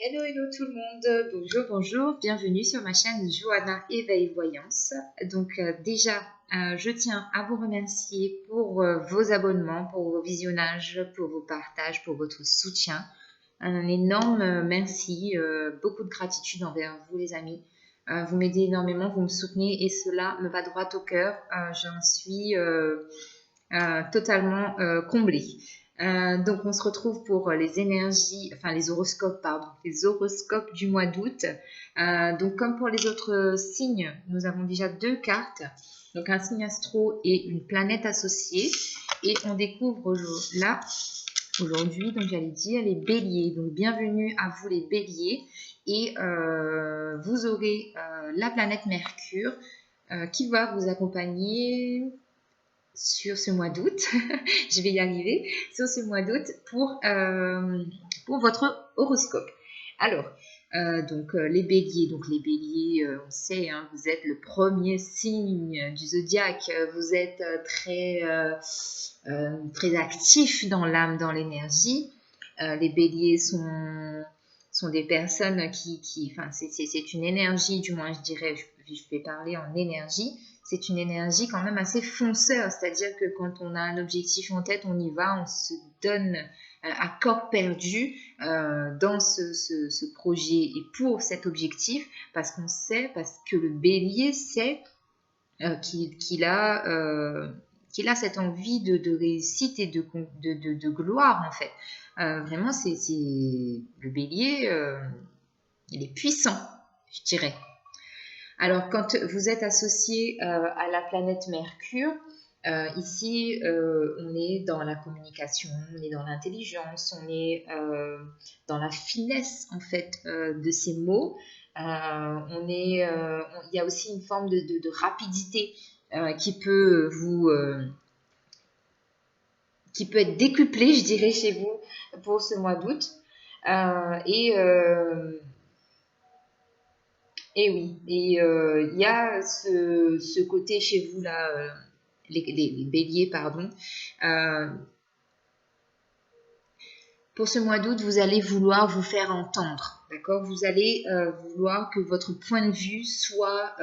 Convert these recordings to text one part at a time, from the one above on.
Hello, hello tout le monde, bonjour, bonjour, bienvenue sur ma chaîne Johanna Éveil Voyance. Donc déjà, je tiens à vous remercier pour vos abonnements, pour vos visionnages, pour vos partages, pour votre soutien. Un énorme merci, beaucoup de gratitude envers vous les amis. Vous m'aidez énormément, vous me soutenez et cela me va droit au cœur. J'en suis totalement comblée. Donc on se retrouve pour les énergies, enfin les horoscopes, pardon, les horoscopes du mois d'août. Donc comme pour les autres signes, nous avons déjà deux cartes, donc un signe astro et une planète associée. Et on découvre là, aujourd'hui, donc j'allais dire les béliers. Donc bienvenue à vous les béliers. Et vous aurez la planète Mercure qui va vous accompagner sur ce mois d'août, je vais y arriver, sur ce mois d'août pour votre horoscope. Alors, les béliers, on sait, hein, vous êtes le premier signe du zodiaque, vous êtes très actif dans l'âme, dans l'énergie. Les béliers sont des personnes c'est une énergie, du moins je dirais, je vais parler en énergie. C'est une énergie quand même assez fonceur, c'est-à-dire que quand on a un objectif en tête, on y va, on se donne à corps perdu dans ce projet et pour cet objectif, parce que le bélier sait qu'il a cette envie de réussite et de gloire en fait. Vraiment, le bélier, il est puissant, je dirais. Alors, quand vous êtes associé à la planète Mercure, ici, on est dans la communication, on est dans l'intelligence, on est dans la finesse, en fait, de ces mots. Il y a aussi une forme de rapidité qui peut être décuplée, je dirais, chez vous pour ce mois d'août. Et oui, et il y a ce côté chez vous là, les béliers, pardon. Pour ce mois d'août, vous allez vouloir vous faire entendre, d'accord? Vous allez vouloir que votre point de vue soit,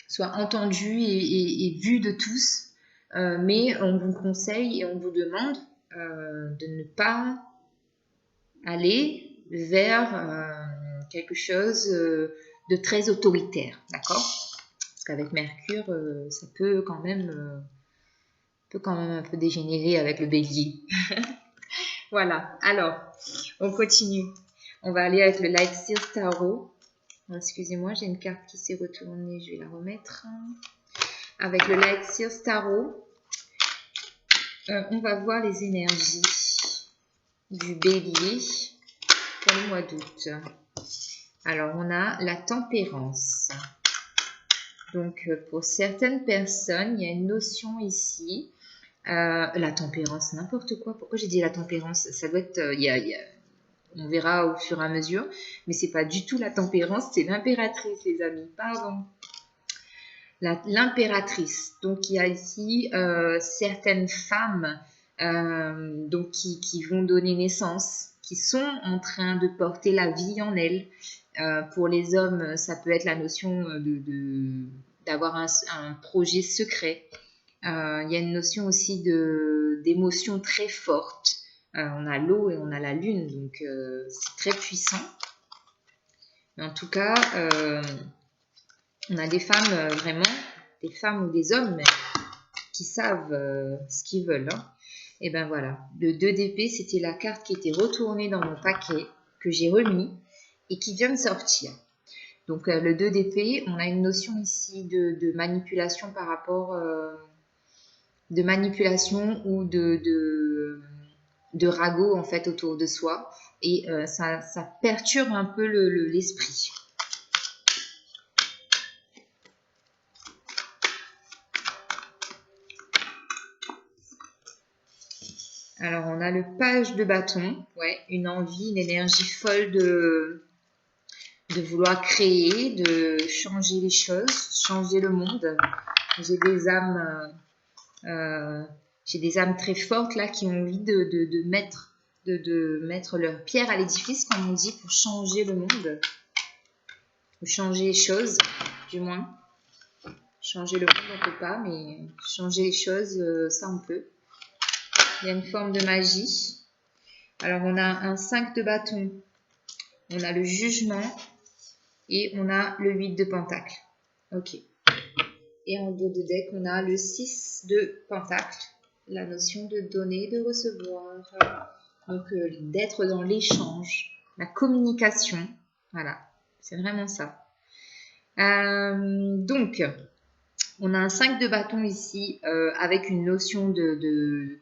soit entendu et vu de tous. Mais on vous conseille et on vous demande de ne pas aller vers quelque chose de très autoritaire, d'accord? Parce qu'avec Mercure, ça peut quand même un peu dégénérer avec le bélier. Voilà, alors, on continue. On va aller avec le Light Seals Tarot. Excusez-moi, j'ai une carte qui s'est retournée, je vais la remettre. Avec le Light Seals Tarot, on va voir les énergies du bélier pour le mois d'août. Alors, on a la tempérance. Donc, pour certaines personnes, il y a une notion ici. La tempérance, n'importe quoi. Pourquoi j'ai dit la tempérance? Ça doit être... on verra au fur et à mesure. Mais c'est pas du tout la tempérance, c'est l'impératrice, les amis. Pardon. L'impératrice. Donc, il y a ici certaines femmes donc qui vont donner naissance, qui sont en train de porter la vie en elles. Pour les hommes, ça peut être la notion d'avoir un projet secret. Il y a une notion aussi d'émotions très fortes. On a l'eau et on a la lune, donc c'est très puissant. Mais en tout cas, on a des femmes vraiment, des femmes ou des hommes qui savent ce qu'ils veulent. Hein. Et ben voilà, le 2 d'épée, c'était la carte qui était retournée dans mon paquet, que j'ai remis et qui vient de sortir. Donc le 2 d'épée, on a une notion ici de manipulation par rapport... de manipulation ou de ragot en fait autour de soi. Et ça perturbe un peu l'esprit. Alors, on a le page de bâton. Ouais, une envie, une énergie folle de vouloir créer, de changer les choses, changer le monde. J'ai des âmes très fortes là qui ont envie de mettre de mettre leur pierre à l'édifice, comme on dit, pour changer le monde, ou changer les choses, du moins. Changer le monde, on ne peut pas, mais changer les choses, ça on peut. Il y a une forme de magie. Alors, on a un 5 de bâton, on a le jugement et on a le 8 de pentacle. Ok. Et en dos de deck, on a le 6 de pentacle, la notion de donner, de recevoir, donc d'être dans l'échange, la communication. Voilà, c'est vraiment ça. Donc, on a un 5 de bâton ici avec une notion de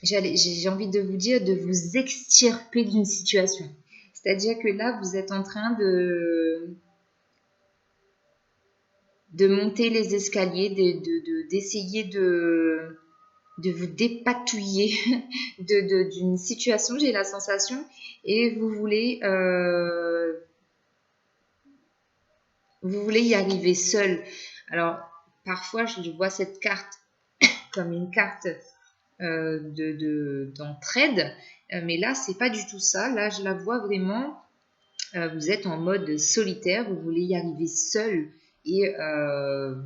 j'ai envie de vous dire de vous extirper d'une situation. C'est-à-dire que là, vous êtes en train de monter les escaliers, d'essayer de vous dépatouiller d'une situation, j'ai la sensation, et vous voulez y arriver seul. Alors, parfois, je vois cette carte comme une carte d'entraide, mais là, c'est pas du tout ça. Là, je la vois vraiment, vous êtes en mode solitaire, vous voulez y arriver seul, et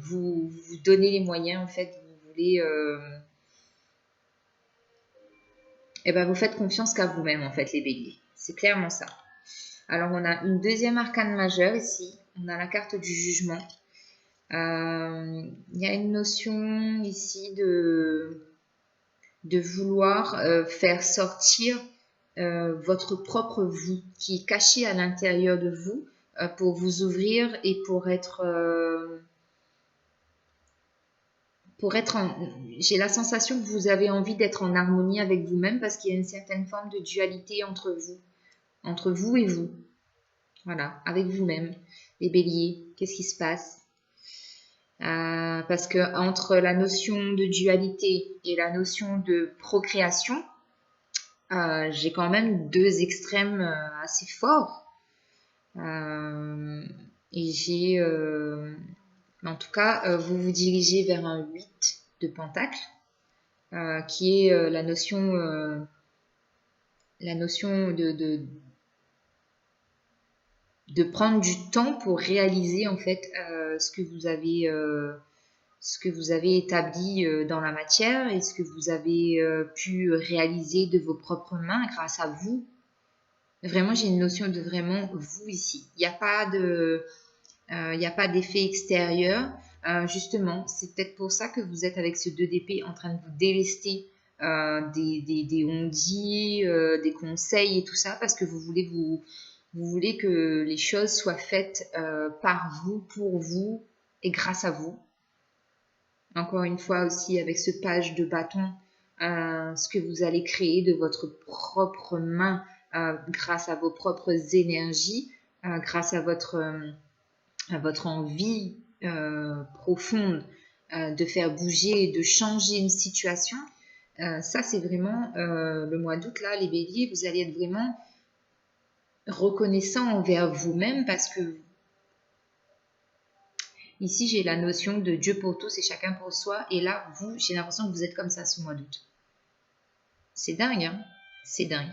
vous donnez les moyens, en fait, vous voulez... vous faites confiance qu'à vous-même, en fait, les béliers. C'est clairement ça. Alors, on a une deuxième arcane majeure ici. On a la carte du jugement. Il y a une notion ici de vouloir faire sortir votre propre vous qui est caché à l'intérieur de vous pour vous ouvrir et pour être j'ai la sensation que vous avez envie d'être en harmonie avec vous-même parce qu'il y a une certaine forme de dualité entre vous et vous. Voilà, avec vous-même. Les béliers, qu'est-ce qui se passe? Parce que entre la notion de dualité et la notion de procréation, j'ai quand même deux extrêmes assez forts. Et j'ai... en tout cas, vous vous dirigez vers un 8 de pentacle, qui est la notion de prendre du temps pour réaliser en fait ce que vous avez établi dans la matière et ce que vous avez pu réaliser de vos propres mains grâce à vous. Vraiment, j'ai une notion de vraiment vous ici. Il n'y a pas d'effet extérieur. Justement, c'est peut-être pour ça que vous êtes avec ce 2 d'épée en train de vous délester des on-dit, des conseils et tout ça, parce que vous voulez que les choses soient faites par vous, pour vous et grâce à vous. Encore une fois aussi avec ce page de bâton, ce que vous allez créer de votre propre main grâce à vos propres énergies, grâce à votre envie profonde de faire bouger et de changer une situation. Ça, c'est vraiment le mois d'août, là, les béliers, vous allez être vraiment reconnaissant envers vous-même parce que ici, j'ai la notion de Dieu pour tous et chacun pour soi. Et là, vous, j'ai l'impression que vous êtes comme ça ce mois d'août. C'est dingue, hein? C'est dingue.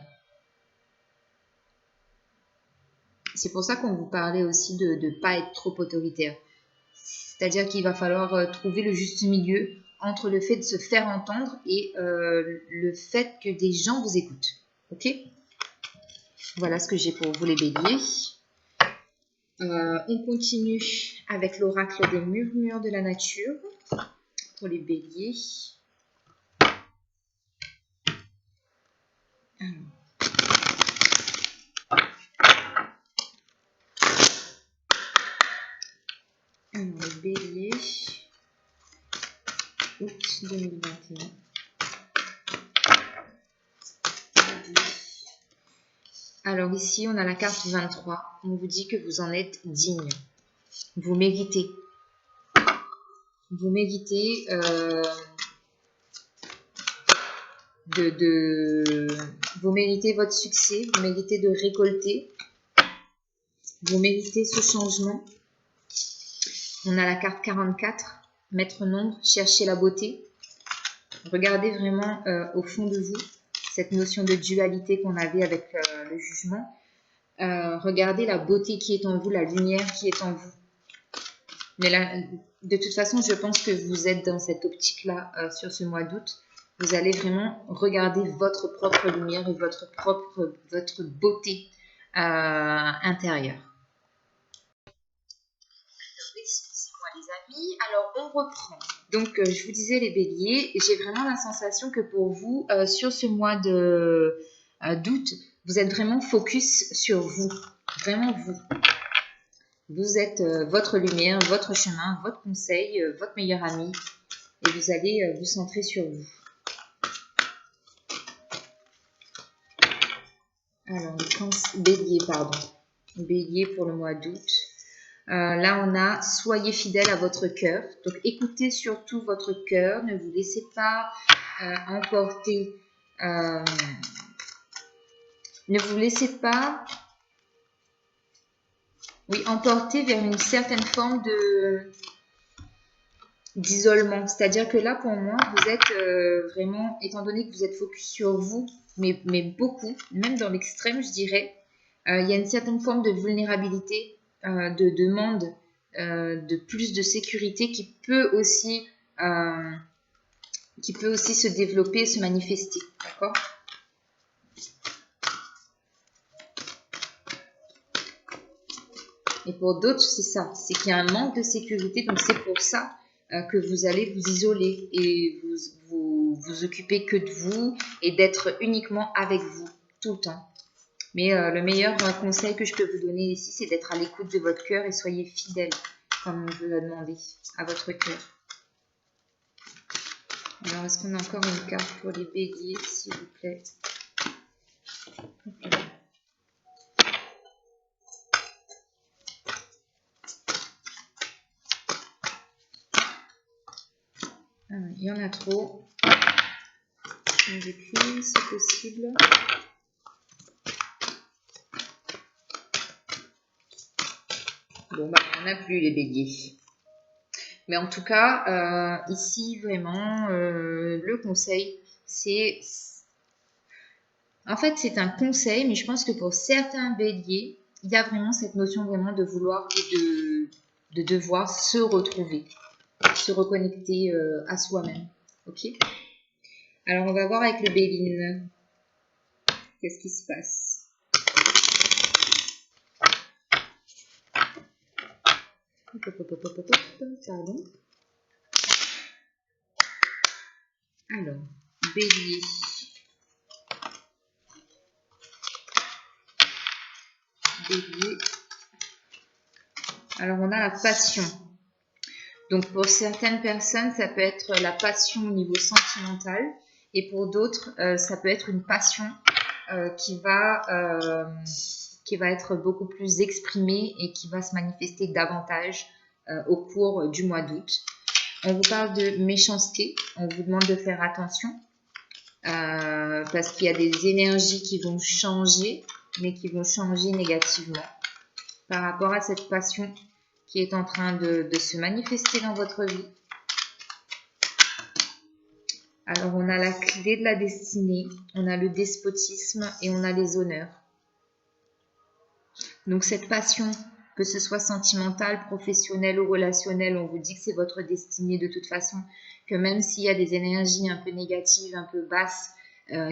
C'est pour ça qu'on vous parlait aussi de ne pas être trop autoritaire. C'est-à-dire qu'il va falloir trouver le juste milieu entre le fait de se faire entendre et le fait que des gens vous écoutent. Ok? Voilà ce que j'ai pour vous les béliers. On continue avec l'oracle des murmures de la nature pour les béliers. Alors, les béliers, août 2021. Alors ici, on a la carte 23. On vous dit que vous en êtes digne. Vous méritez. Vous méritez vous méritez votre succès. Vous méritez de récolter. Vous méritez ce changement. On a la carte 44. Mettre nombre, chercher la beauté. Regardez vraiment au fond de vous cette notion de dualité qu'on avait avec le jugement. Regardez la beauté qui est en vous, la lumière qui est en vous. Mais là, de toute façon, je pense que vous êtes dans cette optique-là sur ce mois d'août. Vous allez vraiment regarder votre propre lumière et votre beauté intérieure. Excusez-moi les amis, alors on reprend. Donc je vous disais les béliers, j'ai vraiment la sensation que pour vous, sur ce mois d'août, vous êtes vraiment focus sur vous, vraiment vous. Vous êtes votre lumière, votre chemin, votre conseil, votre meilleur ami, et vous allez vous centrer sur vous. Alors, bélier, pardon. Bélier pour le mois d'août. Là, on a soyez fidèle à votre cœur. Donc, écoutez surtout votre cœur. Ne vous laissez pas emporter. Ne vous laissez pas emporter vers une certaine forme d'isolement. C'est-à-dire que là, pour moi, vous êtes vraiment, étant donné que vous êtes focus sur vous, mais beaucoup, même dans l'extrême, je dirais, il y a une certaine forme de vulnérabilité, de demande de plus de sécurité qui peut aussi se développer, se manifester, d'accord ? Et pour d'autres, c'est ça, c'est qu'il y a un manque de sécurité, donc c'est pour ça que vous allez vous isoler et vous occuper que de vous et d'être uniquement avec vous tout le temps. Mais le meilleur conseil que je peux vous donner ici, c'est d'être à l'écoute de votre cœur et soyez fidèle, comme on vous l'a demandé, à votre cœur. Alors, est-ce qu'on a encore une carte pour les béliers, s'il vous plaît ? Il y en a trop. J'ai qu'une, c'est possible. Bon, il n'y en a plus les béliers. Mais en tout cas, ici, vraiment, le conseil, c'est... En fait, c'est un conseil, mais je pense que pour certains béliers, il y a vraiment cette notion vraiment de vouloir et de devoir se retrouver, se reconnecter à soi-même. Ok ? Alors, on va voir avec le béline. Qu'est-ce qui se passe ? Pardon. Alors, bélier. Bélier. Alors, on a la passion. Donc, pour certaines personnes, ça peut être la passion au niveau sentimental. Et pour d'autres, ça peut être une passion qui va être beaucoup plus exprimée et qui va se manifester davantage au cours du mois d'août. On vous parle de méchanceté. On vous demande de faire attention parce qu'il y a des énergies qui vont changer, mais qui vont changer négativement par rapport à cette passion qui est en train de se manifester dans votre vie. Alors, on a la clé de la destinée, on a le despotisme et on a les honneurs. Donc, cette passion, que ce soit sentimentale, professionnelle ou relationnelle, on vous dit que c'est votre destinée de toute façon, que même s'il y a des énergies un peu négatives, un peu basses,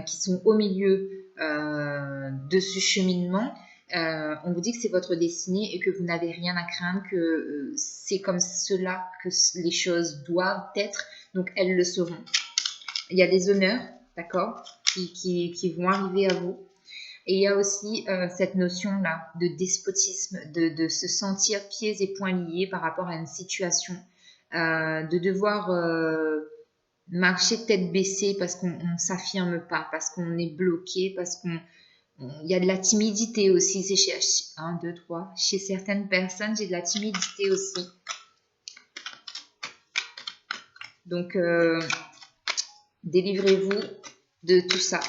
qui sont au milieu de ce cheminement, on vous dit que c'est votre destinée et que vous n'avez rien à craindre, que c'est comme cela que les choses doivent être, donc elles le seront. Il y a des honneurs, d'accord, qui vont arriver à vous. Et il y a aussi cette notion-là de despotisme, de se sentir pieds et poings liés par rapport à une situation, de devoir marcher tête baissée parce qu'on ne s'affirme pas, parce qu'on est bloqué, parce qu'il y a de la timidité aussi. C'est chez 1, 2, 3. Chez certaines personnes, j'ai de la timidité aussi. Donc, délivrez-vous de tout ça.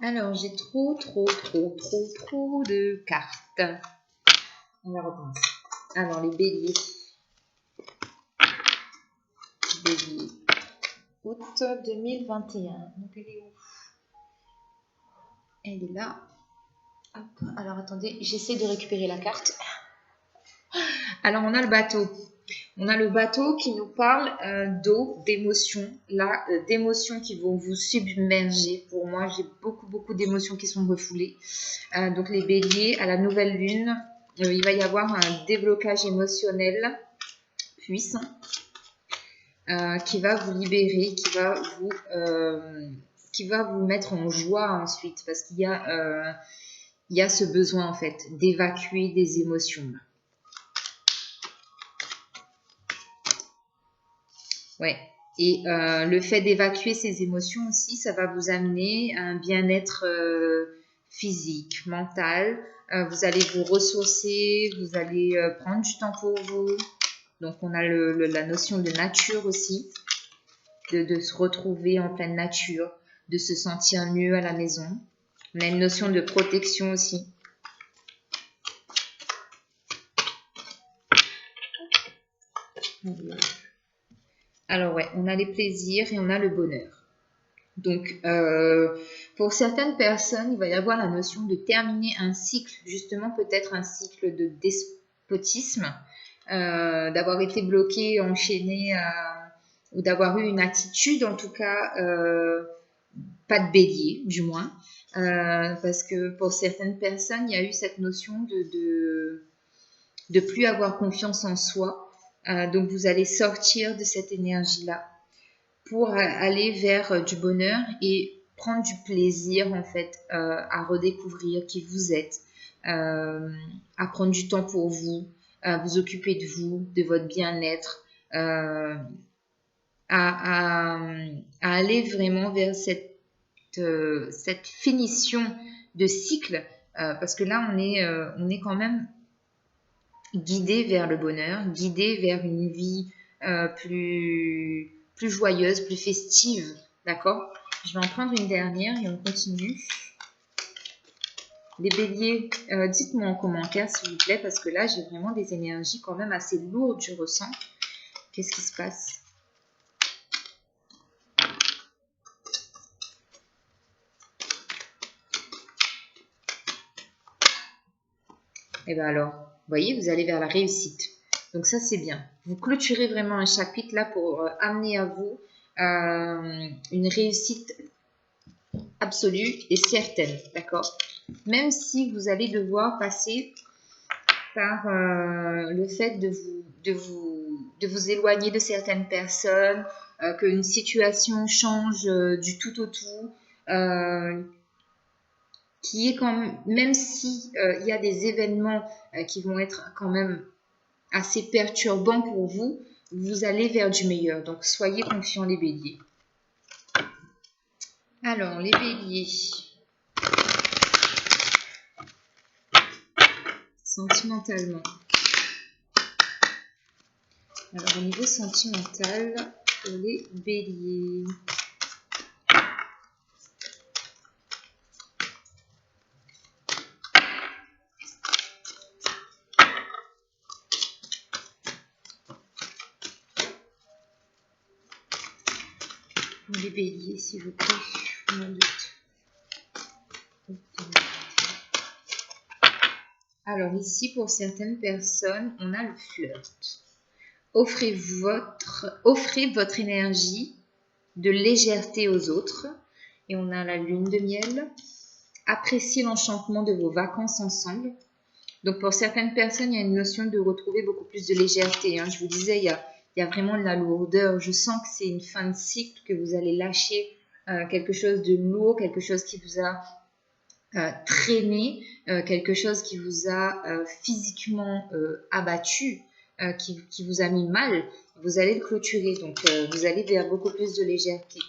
Alors, j'ai trop de cartes. On va recommencer. Alors, les béliers. Bélier. Août 2021. Donc, elle est où? Elle est là. Hop. Alors, attendez, j'essaie de récupérer la carte. Alors, on a le bateau. On a le bateau qui nous parle d'eau, d'émotions. Là, d'émotions qui vont vous submerger. Pour moi, j'ai beaucoup d'émotions qui sont refoulées. Donc, les béliers, à la nouvelle lune, il va y avoir un déblocage émotionnel puissant qui va vous libérer, qui va vous mettre en joie ensuite. Parce qu'il y a ce besoin, en fait, d'évacuer des émotions. Ouais. Et le fait d'évacuer ces émotions aussi, ça va vous amener à un bien-être physique, mental. Vous allez vous ressourcer, vous allez prendre du temps pour vous. Donc, on a la notion de nature aussi, de se retrouver en pleine nature, de se sentir mieux à la maison. On a une notion de protection aussi. Alors ouais, on a les plaisirs et on a le bonheur. Donc, pour certaines personnes, il va y avoir la notion de terminer un cycle, justement peut-être un cycle de despotisme, d'avoir été bloqué, enchaîné, ou d'avoir eu une attitude, en tout cas, pas de bélier, du moins, parce que pour certaines personnes, il y a eu cette notion de plus avoir confiance en soi. Donc, vous allez sortir de cette énergie-là pour aller vers du bonheur et prendre du plaisir en fait à redécouvrir qui vous êtes, à prendre du temps pour vous, à vous occuper de vous, de votre bien-être, à aller vraiment vers cette finition de cycle, parce que là on est quand même guidé vers le bonheur, guidé vers une vie plus joyeuse, plus festive, d'accord? Je vais en prendre une dernière et on continue. Les béliers, dites-moi en commentaire s'il vous plaît, parce que là j'ai vraiment des énergies quand même assez lourdes, je ressens. Qu'est-ce qui se passe? Et bien alors, vous voyez, vous allez vers la réussite. Donc ça c'est bien. Vous clôturez vraiment un chapitre là pour amener à vous une réussite absolue et certaine, d'accord? Même si vous allez devoir passer par le fait de vous éloigner de certaines personnes, qu'une situation change du tout au tout, qui est quand même si il y a des événements qui vont être quand même assez perturbants pour vous, vous allez vers du meilleur. Donc soyez confiants les béliers. Alors les béliers. Sentimentalement. Alors au niveau sentimental, pour les béliers. Les béliers, s'il vous plaît. Alors ici, pour certaines personnes, on a le flirt. Offrez votre énergie de légèreté aux autres. Et on a la lune de miel. Appréciez l'enchantement de vos vacances ensemble. Donc pour certaines personnes, il y a une notion de retrouver beaucoup plus de légèreté. Hein. Je vous disais, il y a vraiment de la lourdeur. Je sens que c'est une fin de cycle, que vous allez lâcher quelque chose de lourd, quelque chose qui vous a traîné, quelque chose qui vous a physiquement abattu, qui vous a mis mal. Vous allez le clôturer. Donc vous allez vers beaucoup plus de légèreté.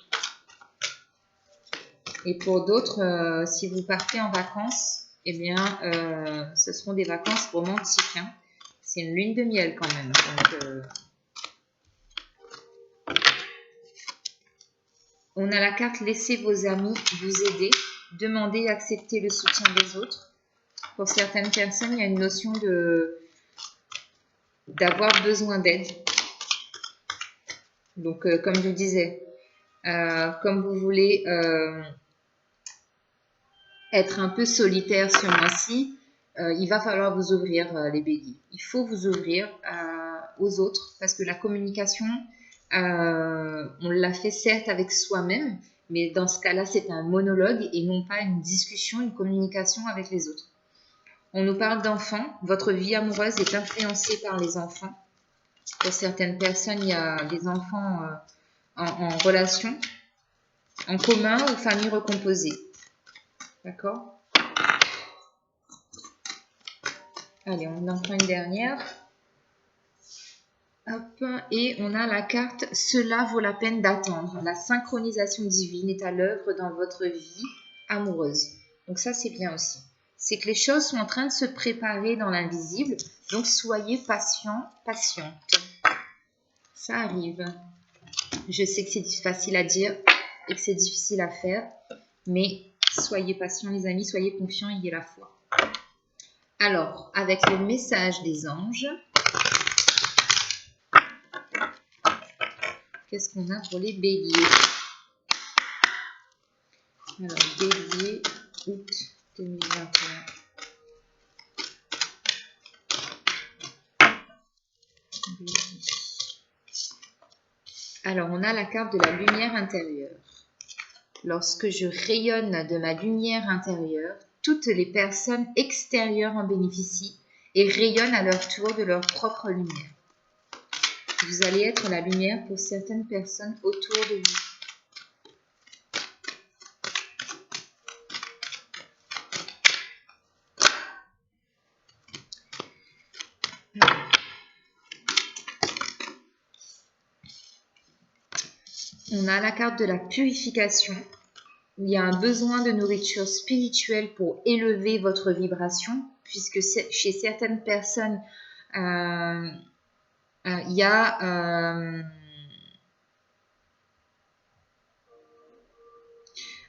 Et pour d'autres, si vous partez en vacances, eh bien, ce seront des vacances romantiques. Hein. C'est une lune de miel quand même. Donc, on a la carte « Laissez vos amis vous aider ». demander et accepter le soutien des autres. Pour certaines personnes, il y a une notion d'avoir besoin d'aide. Donc, comme je vous disais, comme vous voulez être un peu solitaire ce mois-ci, il va falloir vous ouvrir, les béliers. Il faut vous ouvrir aux autres parce que la communication, on l'a fait certes avec soi-même, mais dans ce cas-là, c'est un monologue et non pas une discussion, une communication avec les autres. On nous parle d'enfants. Votre vie amoureuse est influencée par les enfants. Pour certaines personnes, il y a des enfants en relation, en commun ou famille recomposée. D'accord? Allez, on en prend une dernière. Hop, et on a la carte « Cela vaut la peine d'attendre ». La synchronisation divine est à l'œuvre dans votre vie amoureuse. Donc ça, c'est bien aussi. C'est que les choses sont en train de se préparer dans l'invisible. Donc, soyez patient, patiente. Ça arrive. Je sais que c'est facile à dire et que c'est difficile à faire. Mais soyez patients, les amis. Soyez confiants, ayez la foi. Alors, avec le message des anges, qu'est-ce qu'on a pour les béliers? Alors, bélier, août 2021. Bélier. Alors, on a la carte de la lumière intérieure. Lorsque je rayonne de ma lumière intérieure, toutes les personnes extérieures en bénéficient et rayonnent à leur tour de leur propre lumière. Vous allez être la lumière pour certaines personnes autour de vous. On a la carte de la purification. Il y a un besoin de nourriture spirituelle pour élever votre vibration, puisque chez certaines personnes, il y a...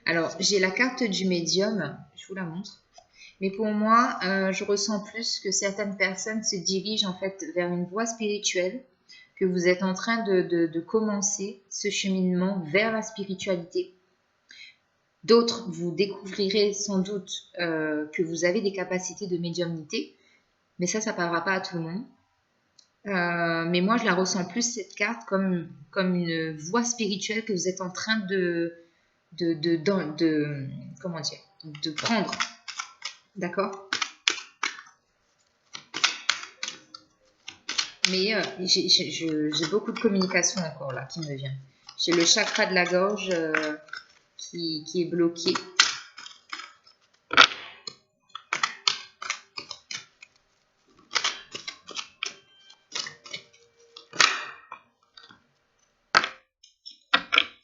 alors, j'ai la carte du médium, je vous la montre. Mais pour moi, je ressens plus que certaines personnes se dirigent en fait vers une voie spirituelle, que vous êtes en train de commencer ce cheminement vers la spiritualité. D'autres, vous découvrirez sans doute que vous avez des capacités de médiumnité, mais ça ne parlera pas à tout le monde. Mais moi, je la ressens plus, cette carte, comme une voie spirituelle que vous êtes en train de comment dire, de prendre. D'accord? Mais j'ai beaucoup de communication encore là qui me vient. J'ai le chakra de la gorge qui est bloqué.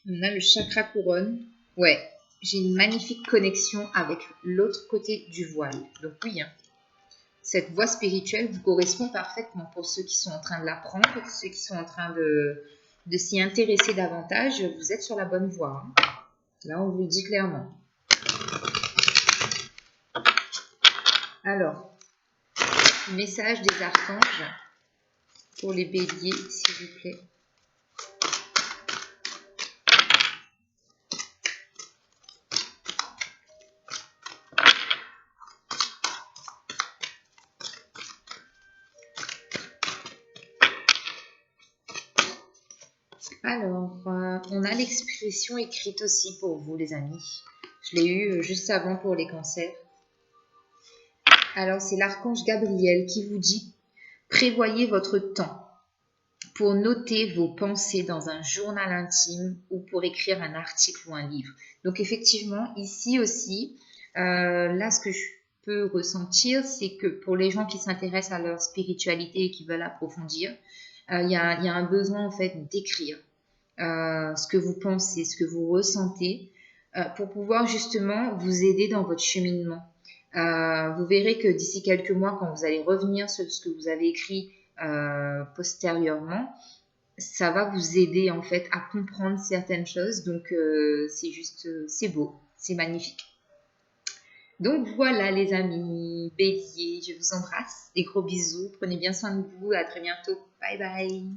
On a le chakra couronne. Ouais, j'ai une magnifique connexion avec l'autre côté du voile. Donc oui, hein, cette voie spirituelle vous correspond parfaitement pour ceux qui sont en train de l'apprendre, ceux qui sont en train de s'y intéresser davantage. Vous êtes sur la bonne voie. Hein. Là, on vous le dit clairement. Alors, message des archanges pour les béliers, s'il vous plaît. Alors, on a l'expression écrite aussi pour vous, les amis. Je l'ai eu juste avant pour les cancers. Alors, c'est l'archange Gabriel qui vous dit « Prévoyez votre temps pour noter vos pensées dans un journal intime ou pour écrire un article ou un livre. » Donc, effectivement, ici aussi, là, ce que je peux ressentir, c'est que pour les gens qui s'intéressent à leur spiritualité et qui veulent approfondir, il y a un besoin, en fait, d'écrire. Ce que vous pensez, ce que vous ressentez, pour pouvoir justement vous aider dans votre cheminement. Vous verrez que d'ici quelques mois, quand vous allez revenir sur ce que vous avez écrit postérieurement, ça va vous aider en fait à comprendre certaines choses. Donc c'est juste, c'est beau, c'est magnifique. Donc voilà les amis, Bélier, je vous embrasse, des gros bisous, prenez bien soin de vous, à très bientôt, bye bye.